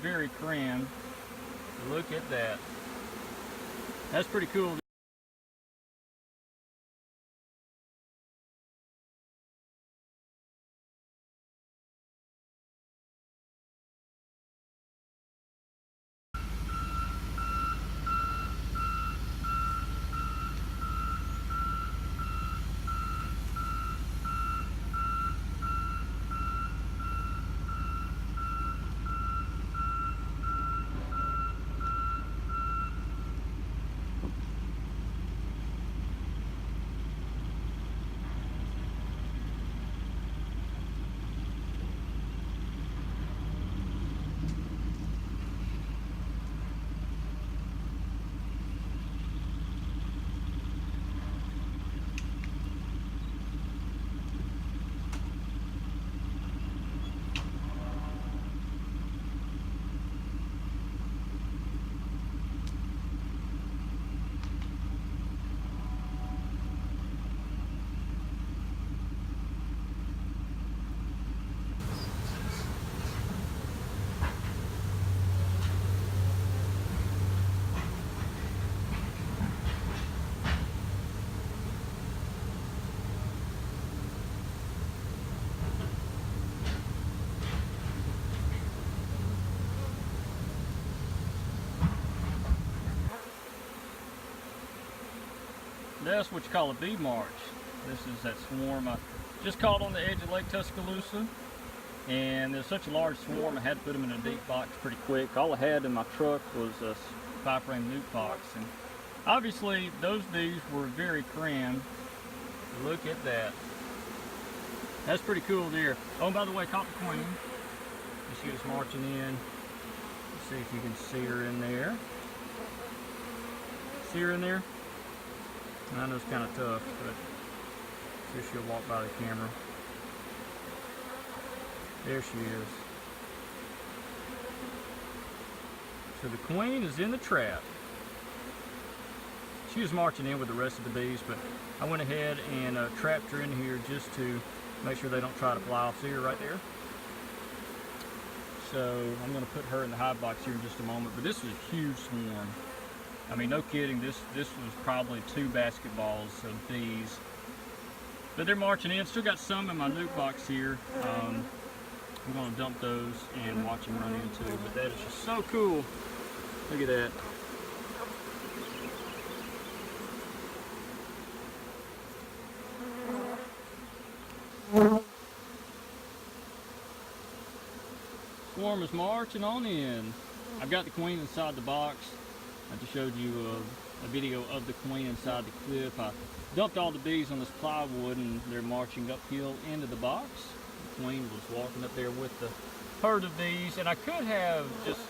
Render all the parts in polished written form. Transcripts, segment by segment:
very crammed. Look at that. That's pretty cool. That's what you call a bee march. This is that swarm I just caught on the edge of Lake Tuscaloosa, and there's such a large swarm I had to put them in a deep box pretty quick. All I had in my truck was a 5-frame nuke box, and obviously those bees were very crammed. Look at that. That's pretty cool there. Oh, by the way, caught the queen. She was marching in. Let's see if you can see her in there. See her in there? I know it's kind of tough, but see if she'll walk by the camera. There she is. So the queen is in the trap. She was marching in with the rest of the bees, but I went ahead and trapped her in here just to make sure they don't try to fly off. See her right there? So I'm going to put her in the hive box here in just a moment, but this is a huge swarm. I mean, no kidding, this was probably 2 basketballs of bees. But they're marching in. Still got some in my nuke box here. I'm going to dump those and watch them run into. But that is just so cool. Look at that. Swarm is marching on in. I've got the queen inside the box. I just showed you a video of the queen inside the clip. I dumped all the bees on this plywood and they're marching uphill into the box. The queen was walking up there with the herd of bees, and I could have just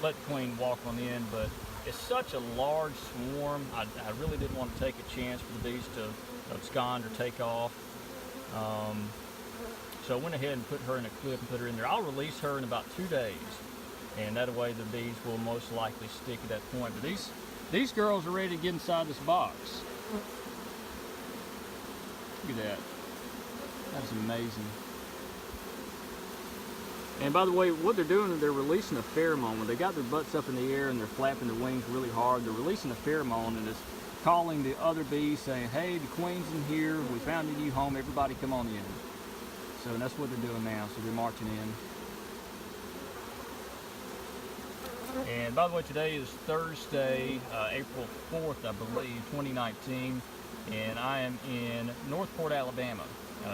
let the queen walk on in, but it's such a large swarm. I really didn't want to take a chance for the bees to abscond or take off. So I went ahead and put her in a clip and put her in there. I'll release her in about 2 days. And that way the bees will most likely stick at that point. But these girls are ready to get inside this box. Look at that. That's amazing. And by the way, what they're doing is they're releasing a pheromone. When they got their butts up in the air and they're flapping their wings really hard, they're releasing a pheromone, and it's calling the other bees saying, hey, the queen's in here, we found a new home, everybody come on in. So that's what they're doing now. So they're marching in. And by the way, today is Thursday, April 4th, I believe, 2019, and I am in Northport, Alabama.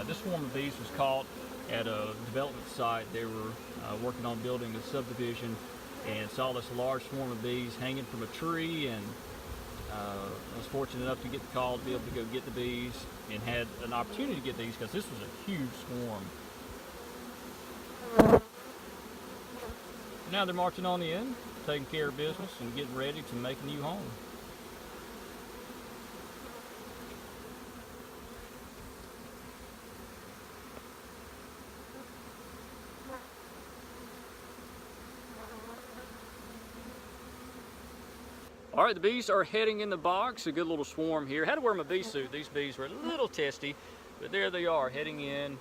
This swarm of bees was caught at a development site. They were working on building a subdivision and saw this large swarm of bees hanging from a tree, and I was fortunate enough to get the call to be able to go get the bees, and had an opportunity to get these because this was a huge swarm. Now they're marching on in, taking care of business and getting ready to make a new home. All right, the bees are heading in the box. A good little swarm here. I had to wear my bee suit. These bees were a little testy, but there they are heading in,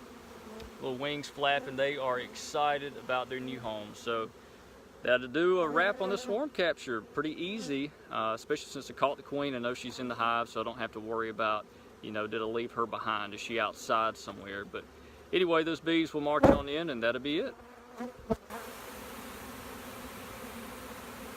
little wings flapping. They are excited about their new home. So That'll do a wrap on the swarm capture. Pretty easy, especially since I caught the queen. I know she's in the hive, so I don't have to worry about, you know, did I leave her behind? Is she outside somewhere? But anyway, those bees will march on in, and that'll be it.